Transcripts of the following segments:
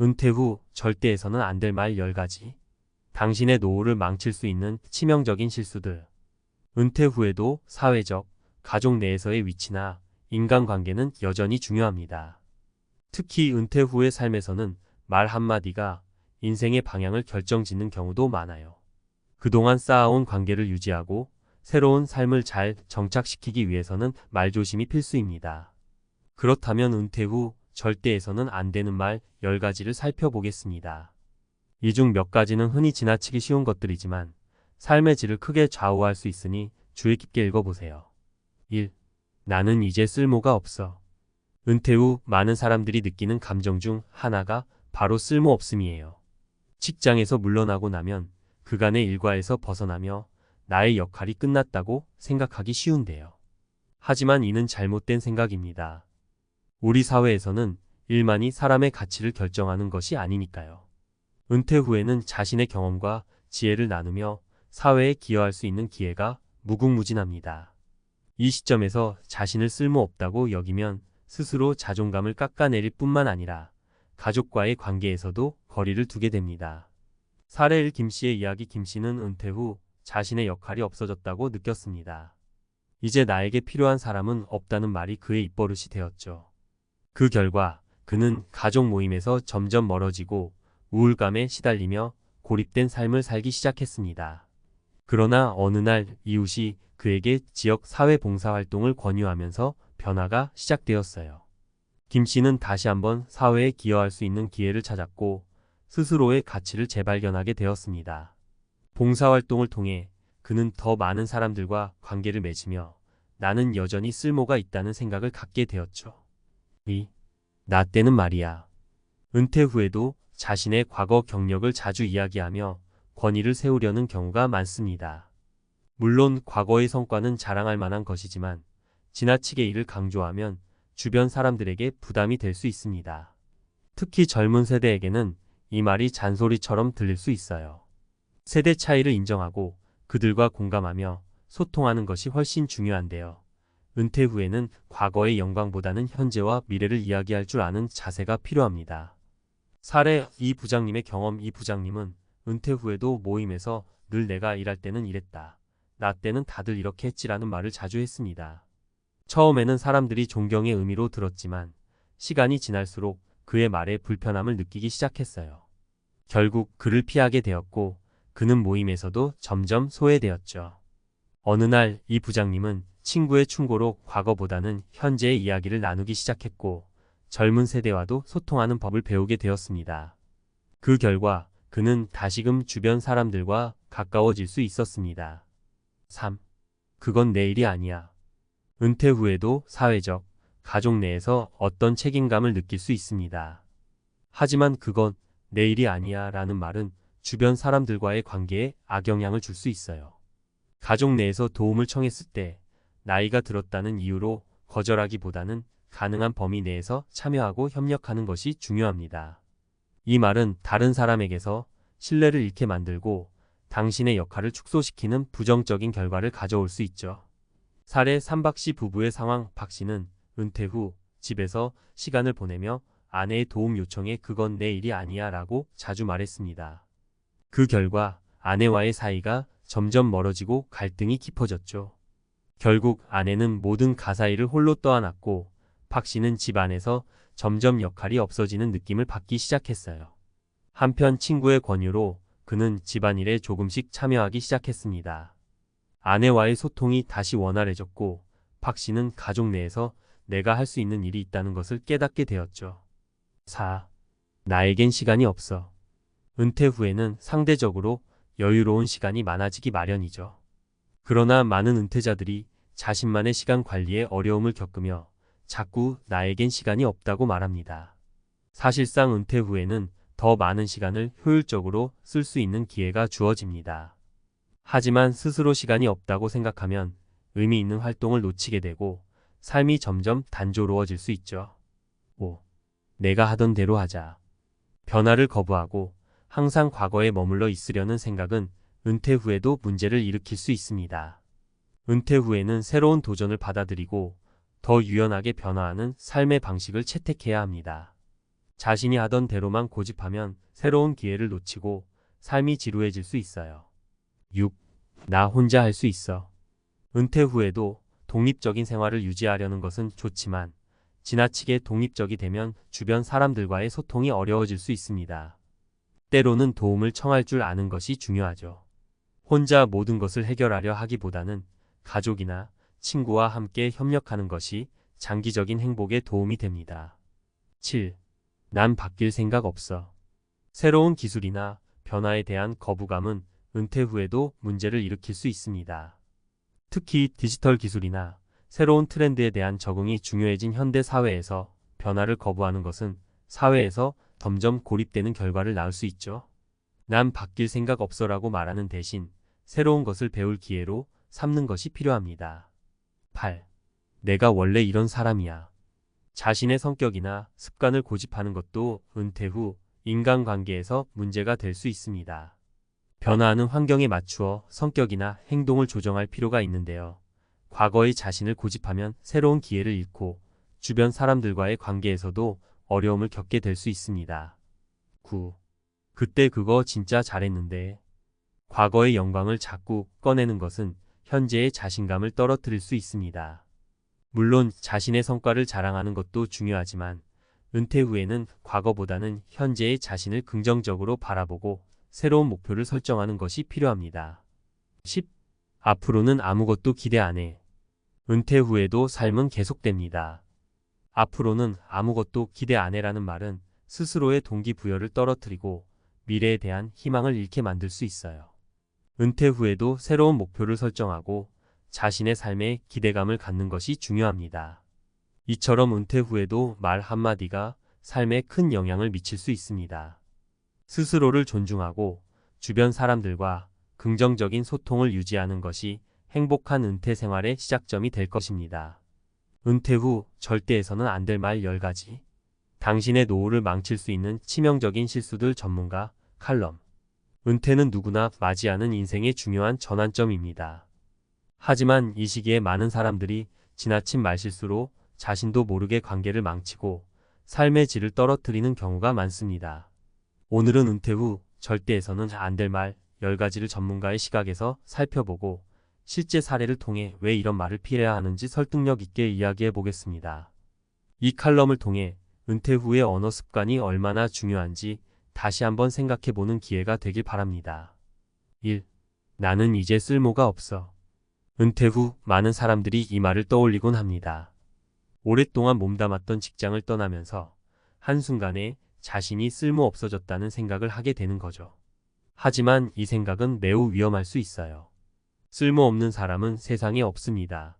은퇴 후 절대 해서는 안 될 말 10가지. 당신의 노후를 망칠 수 있는 치명적인 실수들. 은퇴 후에도 사회적, 가족 내에서의 위치나 인간관계는 여전히 중요합니다. 특히 은퇴 후의 삶에서는 말 한마디가 인생의 방향을 결정짓는 경우도 많아요. 그동안 쌓아온 관계를 유지하고 새로운 삶을 잘 정착시키기 위해서는 말조심이 필수입니다. 그렇다면 은퇴 후 절대 해서는 안 되는 말 10가지를 살펴보겠습니다. 이 중 몇 가지는 흔히 지나치기 쉬운 것들이지만 삶의 질을 크게 좌우할 수 있으니 주의 깊게 읽어보세요. 1. 나는 이제 쓸모가 없어. 은퇴 후 많은 사람들이 느끼는 감정 중 하나가 바로 쓸모없음이에요. 직장에서 물러나고 나면 그간의 일과에서 벗어나며 나의 역할이 끝났다고 생각하기 쉬운데요. 하지만 이는 잘못된 생각입니다. 우리 사회에서는 일만이 사람의 가치를 결정하는 것이 아니니까요. 은퇴 후에는 자신의 경험과 지혜를 나누며 사회에 기여할 수 있는 기회가 무궁무진합니다. 이 시점에서 자신을 쓸모없다고 여기면 스스로 자존감을 깎아내릴 뿐만 아니라 가족과의 관계에서도 거리를 두게 됩니다. 사례 1 김씨의 이야기. 김씨는 은퇴 후 자신의 역할이 없어졌다고 느꼈습니다. 이제 나에게 필요한 사람은 없다는 말이 그의 입버릇이 되었죠. 그 결과 그는 가족 모임에서 점점 멀어지고 우울감에 시달리며 고립된 삶을 살기 시작했습니다. 그러나 어느 날 이웃이 그에게 지역 사회봉사활동을 권유하면서 변화가 시작되었어요. 김 씨는 다시 한번 사회에 기여할 수 있는 기회를 찾았고 스스로의 가치를 재발견하게 되었습니다. 봉사활동을 통해 그는 더 많은 사람들과 관계를 맺으며 나는 여전히 쓸모가 있다는 생각을 갖게 되었죠. 2. 나 때는 말이야. 은퇴 후에도 자신의 과거 경력을 자주 이야기하며 권위를 세우려는 경우가 많습니다. 물론 과거의 성과는 자랑할 만한 것이지만 지나치게 이를 강조하면 주변 사람들에게 부담이 될 수 있습니다. 특히 젊은 세대에게는 이 말이 잔소리처럼 들릴 수 있어요. 세대 차이를 인정하고 그들과 공감하며 소통하는 것이 훨씬 중요한데요. 은퇴 후에는 과거의 영광보다는 현재와 미래를 이야기할 줄 아는 자세가 필요합니다. 사례 이 부장님의 경험. 이 부장님은 은퇴 후에도 모임에서 늘 내가 일할 때는 이랬다. 나 때는 다들 이렇게 했지라는 말을 자주 했습니다. 처음에는 사람들이 존경의 의미로 들었지만 시간이 지날수록 그의 말에 불편함을 느끼기 시작했어요. 결국 그를 피하게 되었고 그는 모임에서도 점점 소외되었죠. 어느 날 이 부장님은 친구의 충고로 과거보다는 현재의 이야기를 나누기 시작했고 젊은 세대와도 소통하는 법을 배우게 되었습니다. 그 결과 그는 다시금 주변 사람들과 가까워질 수 있었습니다. 3. 그건 내 일이 아니야. 은퇴 후에도 사회적, 가족 내에서 어떤 책임감을 느낄 수 있습니다. 하지만 그건 내 일이 아니야 라는 말은 주변 사람들과의 관계에 악영향을 줄 수 있어요. 가족 내에서 도움을 청했을 때 나이가 들었다는 이유로 거절하기보다는 가능한 범위 내에서 참여하고 협력하는 것이 중요합니다. 이 말은 다른 사람에게서 신뢰를 잃게 만들고 당신의 역할을 축소시키는 부정적인 결과를 가져올 수 있죠. 사례 3 박씨 부부의 상황. 박씨는 은퇴 후 집에서 시간을 보내며 아내의 도움 요청에 그건 내 일이 아니야 라고 자주 말했습니다. 그 결과 아내와의 사이가 점점 멀어지고 갈등이 깊어졌죠. 결국 아내는 모든 가사일을 홀로 떠안았고 박씨는 집 안에서 점점 역할이 없어지는 느낌을 받기 시작했어요. 한편 친구의 권유로 그는 집안일에 조금씩 참여하기 시작했습니다. 아내와의 소통이 다시 원활해졌고 박씨는 가족 내에서 내가 할 수 있는 일이 있다는 것을 깨닫게 되었죠. 4. 나에겐 시간이 없어. 은퇴 후에는 상대적으로 여유로운 시간이 많아지기 마련이죠. 그러나 많은 은퇴자들이 자신만의 시간 관리에 어려움을 겪으며 자꾸 나에겐 시간이 없다고 말합니다. 사실상 은퇴 후에는 더 많은 시간을 효율적으로 쓸 수 있는 기회가 주어집니다. 하지만 스스로 시간이 없다고 생각하면 의미 있는 활동을 놓치게 되고 삶이 점점 단조로워질 수 있죠. 5. 내가 하던 대로 하자. 변화를 거부하고 항상 과거에 머물러 있으려는 생각은 은퇴 후에도 문제를 일으킬 수 있습니다. 은퇴 후에는 새로운 도전을 받아들이고 더 유연하게 변화하는 삶의 방식을 채택해야 합니다. 자신이 하던 대로만 고집하면 새로운 기회를 놓치고 삶이 지루해질 수 있어요. 6. 나 혼자 할 수 있어. 은퇴 후에도 독립적인 생활을 유지하려는 것은 좋지만 지나치게 독립적이 되면 주변 사람들과의 소통이 어려워질 수 있습니다. 때로는 도움을 청할 줄 아는 것이 중요하죠. 혼자 모든 것을 해결하려 하기보다는 가족이나 친구와 함께 협력하는 것이 장기적인 행복에 도움이 됩니다. 7. 난 바뀔 생각 없어. 새로운 기술이나 변화에 대한 거부감은 은퇴 후에도 문제를 일으킬 수 있습니다. 특히 디지털 기술이나 새로운 트렌드에 대한 적응이 중요해진 현대 사회에서 변화를 거부하는 것은 사회에서 점점 고립되는 결과를 낳을 수 있죠. 난 바뀔 생각 없어라고 말하는 대신 새로운 것을 배울 기회로 삼는 것이 필요합니다. 8. 내가 원래 이런 사람이야. 자신의 성격이나 습관을 고집하는 것도 은퇴 후 인간관계에서 문제가 될 수 있습니다. 변화하는 환경에 맞추어 성격이나 행동을 조정할 필요가 있는데요. 과거의 자신을 고집하면 새로운 기회를 잃고 주변 사람들과의 관계에서도 어려움을 겪게 될 수 있습니다. 9. 그때 그거 진짜 잘했는데. 과거의 영광을 자꾸 꺼내는 것은 현재의 자신감을 떨어뜨릴 수 있습니다. 물론 자신의 성과를 자랑하는 것도 중요하지만 은퇴 후에는 과거보다는 현재의 자신을 긍정적으로 바라보고 새로운 목표를 설정하는 것이 필요합니다. 10. 앞으로는 아무것도 기대 안 해. 은퇴 후에도 삶은 계속됩니다. 앞으로는 아무것도 기대 안 해라는 말은 스스로의 동기부여를 떨어뜨리고 미래에 대한 희망을 잃게 만들 수 있어요. 은퇴 후에도 새로운 목표를 설정하고 자신의 삶에 기대감을 갖는 것이 중요합니다. 이처럼 은퇴 후에도 말 한마디가 삶에 큰 영향을 미칠 수 있습니다. 스스로를 존중하고 주변 사람들과 긍정적인 소통을 유지하는 것이 행복한 은퇴 생활의 시작점이 될 것입니다. 은퇴 후 절대 해서는 안 될 말 10가지. 당신의 노후를 망칠 수 있는 치명적인 실수들 전문가 칼럼. 은퇴는 누구나 맞이하는 인생의 중요한 전환점입니다. 하지만 이 시기에 많은 사람들이 지나친 말실수로 자신도 모르게 관계를 망치고 삶의 질을 떨어뜨리는 경우가 많습니다. 오늘은 은퇴 후 절대 해서는 안 될 말 10가지를 전문가의 시각에서 살펴보고 실제 사례를 통해 왜 이런 말을 피해야 하는지 설득력 있게 이야기해 보겠습니다. 이 칼럼을 통해 은퇴 후의 언어 습관이 얼마나 중요한지 다시 한번 생각해 보는 기회가 되길 바랍니다. 1. 나는 이제 쓸모가 없어. 은퇴 후 많은 사람들이 이 말을 떠올리곤 합니다. 오랫동안 몸담았던 직장을 떠나면서 한순간에 자신이 쓸모 없어졌다는 생각을 하게 되는 거죠. 하지만 이 생각은 매우 위험할 수 있어요. 쓸모없는 사람은 세상에 없습니다.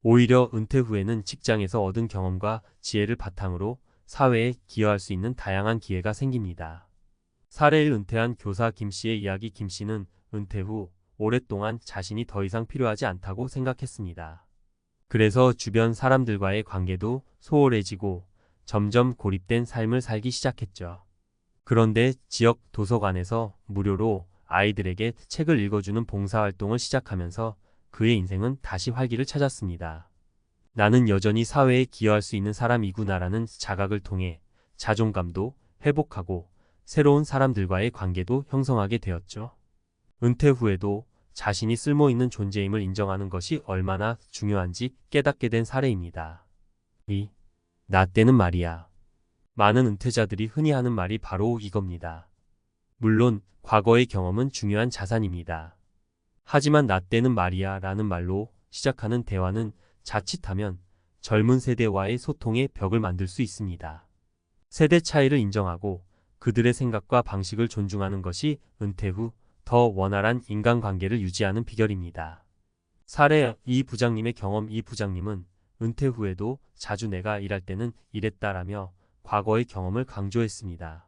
오히려 은퇴 후에는 직장에서 얻은 경험과 지혜를 바탕으로 사회에 기여할 수 있는 다양한 기회가 생깁니다. 사례일 은퇴한 교사 김씨의 이야기. 김씨는 은퇴 후 오랫동안 자신이 더 이상 필요하지 않다고 생각했습니다. 그래서 주변 사람들과의 관계도 소홀해지고 점점 고립된 삶을 살기 시작했죠. 그런데 지역 도서관에서 무료로 아이들에게 책을 읽어주는 봉사활동을 시작하면서 그의 인생은 다시 활기를 찾았습니다. 나는 여전히 사회에 기여할 수 있는 사람이구나라는 자각을 통해 자존감도 회복하고 새로운 사람들과의 관계도 형성하게 되었죠. 은퇴 후에도 자신이 쓸모있는 존재임을 인정하는 것이 얼마나 중요한지 깨닫게 된 사례입니다. 2. 나 때는 말이야. 많은 은퇴자들이 흔히 하는 말이 바로 이겁니다. 물론 과거의 경험은 중요한 자산입니다. 하지만 나 때는 말이야 라는 말로 시작하는 대화는 자칫하면 젊은 세대와의 소통의 벽을 만들 수 있습니다. 세대 차이를 인정하고 그들의 생각과 방식을 존중하는 것이 은퇴 후 더 원활한 인간관계를 유지하는 비결입니다. 사례 이 부장님의 경험. 이 부장님은 은퇴 후에도 자주 내가 일할 때는 이랬다라며 과거의 경험을 강조했습니다.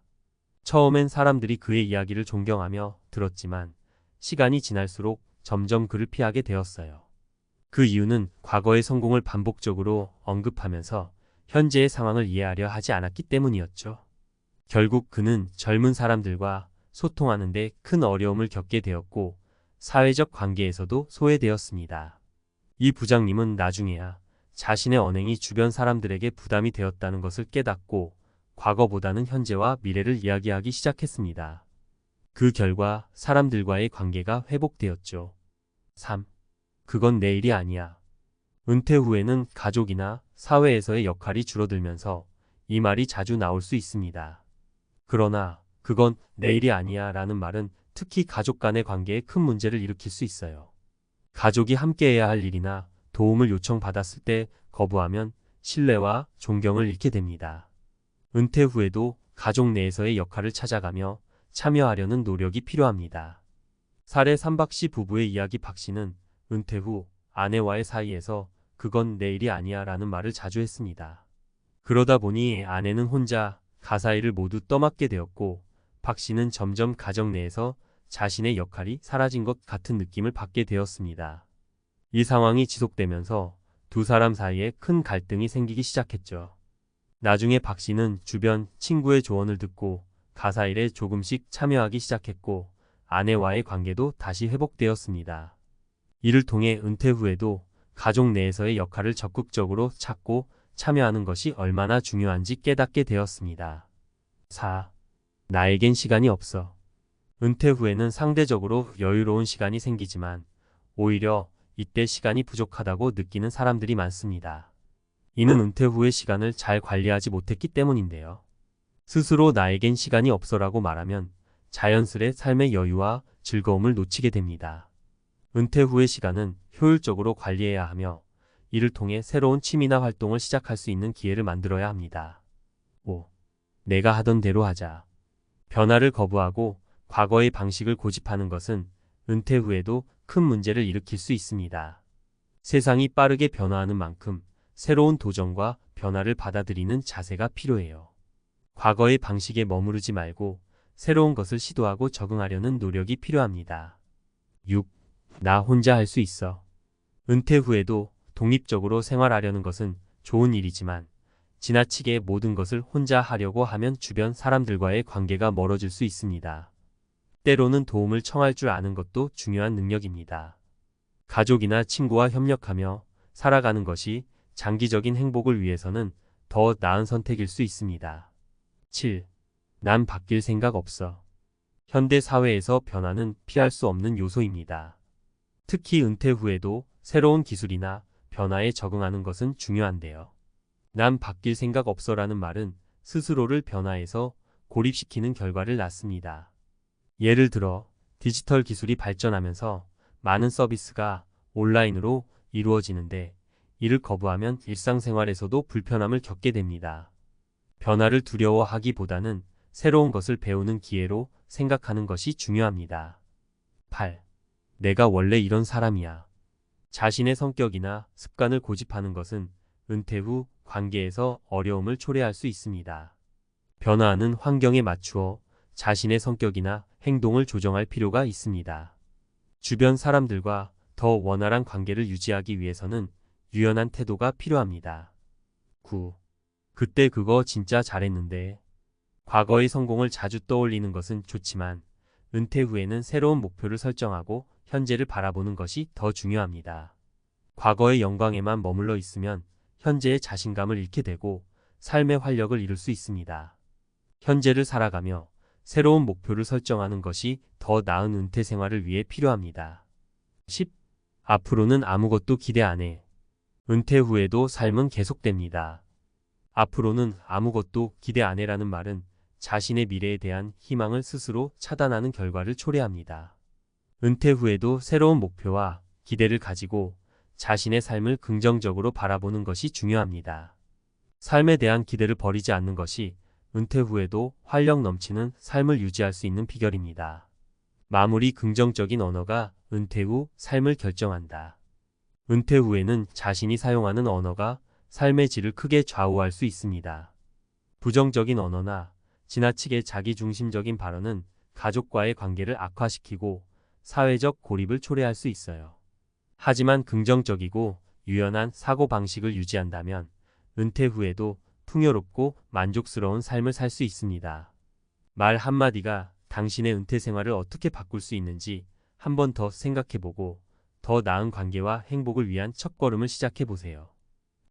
처음엔 사람들이 그의 이야기를 존경하며 들었지만 시간이 지날수록 점점 그를 피하게 되었어요. 그 이유는 과거의 성공을 반복적으로 언급하면서 현재의 상황을 이해하려 하지 않았기 때문이었죠. 결국 그는 젊은 사람들과 소통하는 데 큰 어려움을 겪게 되었고 사회적 관계에서도 소외되었습니다. 이 부장님은 나중에야 자신의 언행이 주변 사람들에게 부담이 되었다는 것을 깨닫고 과거보다는 현재와 미래를 이야기하기 시작했습니다. 그 결과 사람들과의 관계가 회복되었죠. 3. 그건 내일이 아니야. 은퇴 후에는 가족이나 사회에서의 역할이 줄어들면서 이 말이 자주 나올 수 있습니다. 그러나 그건 내일이 아니야 라는 말은 특히 가족 간의 관계에 큰 문제를 일으킬 수 있어요. 가족이 함께해야 할 일이나 도움을 요청받았을 때 거부하면 신뢰와 존경을 잃게 됩니다. 은퇴 후에도 가족 내에서의 역할을 찾아가며 참여하려는 노력이 필요합니다. 사례 3박씨 부부의 이야기. 박씨는 은퇴 후 아내와의 사이에서 그건 내일이 아니야 라는 말을 자주 했습니다. 그러다 보니 아내는 혼자 가사일을 모두 떠맡게 되었고 박씨는 점점 가정 내에서 자신의 역할이 사라진 것 같은 느낌을 받게 되었습니다. 이 상황이 지속되면서 두 사람 사이에 큰 갈등이 생기기 시작했죠. 나중에 박씨는 주변 친구의 조언을 듣고 가사일에 조금씩 참여하기 시작했고 아내와의 관계도 다시 회복되었습니다. 이를 통해 은퇴 후에도 가족 내에서의 역할을 적극적으로 찾고 참여하는 것이 얼마나 중요한지 깨닫게 되었습니다. 4. 나에겐 시간이 없어. 은퇴 후에는 상대적으로 여유로운 시간이 생기지만 오히려 이때 시간이 부족하다고 느끼는 사람들이 많습니다. 이는 은퇴 후의 시간을 잘 관리하지 못했기 때문인데요. 스스로 나에겐 시간이 없어라고 말하면 자연스레 삶의 여유와 즐거움을 놓치게 됩니다. 은퇴 후의 시간은 효율적으로 관리해야 하며 이를 통해 새로운 취미나 활동을 시작할 수 있는 기회를 만들어야 합니다. 5. 내가 하던 대로 하자. 변화를 거부하고 과거의 방식을 고집하는 것은 은퇴 후에도 큰 문제를 일으킬 수 있습니다. 세상이 빠르게 변화하는 만큼 새로운 도전과 변화를 받아들이는 자세가 필요해요. 과거의 방식에 머무르지 말고 새로운 것을 시도하고 적응하려는 노력이 필요합니다. 6. 나 혼자 할 수 있어. 은퇴 후에도 독립적으로 생활하려는 것은 좋은 일이지만 지나치게 모든 것을 혼자 하려고 하면 주변 사람들과의 관계가 멀어질 수 있습니다. 때로는 도움을 청할 줄 아는 것도 중요한 능력입니다. 가족이나 친구와 협력하며 살아가는 것이 장기적인 행복을 위해서는 더 나은 선택일 수 있습니다. 7. 난 바뀔 생각 없어. 현대 사회에서 변화는 피할 수 없는 요소입니다. 특히 은퇴 후에도 새로운 기술이나 변화에 적응하는 것은 중요한데요. 난 바뀔 생각 없어라는 말은 스스로를 변화에서 고립시키는 결과를 낳습니다. 예를 들어 디지털 기술이 발전하면서 많은 서비스가 온라인으로 이루어지는데 이를 거부하면 일상생활에서도 불편함을 겪게 됩니다. 변화를 두려워하기보다는 새로운 것을 배우는 기회로 생각하는 것이 중요합니다. 8. 내가 원래 이런 사람이야. 자신의 성격이나 습관을 고집하는 것은 은퇴 후 관계에서 어려움을 초래할 수 있습니다. 변화하는 환경에 맞추어 자신의 성격이나 행동을 조정할 필요가 있습니다. 주변 사람들과 더 원활한 관계를 유지하기 위해서는 유연한 태도가 필요합니다. 9. 그때 그거 진짜 잘했는데. 과거의 성공을 자주 떠올리는 것은 좋지만 은퇴 후에는 새로운 목표를 설정하고 현재를 바라보는 것이 더 중요합니다. 과거의 영광에만 머물러 있으면 현재의 자신감을 잃게 되고 삶의 활력을 잃을 수 있습니다. 현재를 살아가며 새로운 목표를 설정하는 것이 더 나은 은퇴 생활을 위해 필요합니다. 10. 앞으로는 아무것도 기대 안 해. 은퇴 후에도 삶은 계속됩니다. 앞으로는 아무것도 기대 안 해라는 말은 자신의 미래에 대한 희망을 스스로 차단하는 결과를 초래합니다. 은퇴 후에도 새로운 목표와 기대를 가지고 자신의 삶을 긍정적으로 바라보는 것이 중요합니다. 삶에 대한 기대를 버리지 않는 것이 은퇴 후에도 활력 넘치는 삶을 유지할 수 있는 비결입니다. 마무리. 긍정적인 언어가 은퇴 후 삶을 결정한다. 은퇴 후에는 자신이 사용하는 언어가 삶의 질을 크게 좌우할 수 있습니다. 부정적인 언어나 지나치게 자기중심적인 발언은 가족과의 관계를 악화시키고 사회적 고립을 초래할 수 있어요. 하지만 긍정적이고 유연한 사고방식을 유지한다면 은퇴 후에도 풍요롭고 만족스러운 삶을 살 수 있습니다. 말 한마디가 당신의 은퇴 생활을 어떻게 바꿀 수 있는지 한 번 더 생각해보고 더 나은 관계와 행복을 위한 첫걸음을 시작해보세요.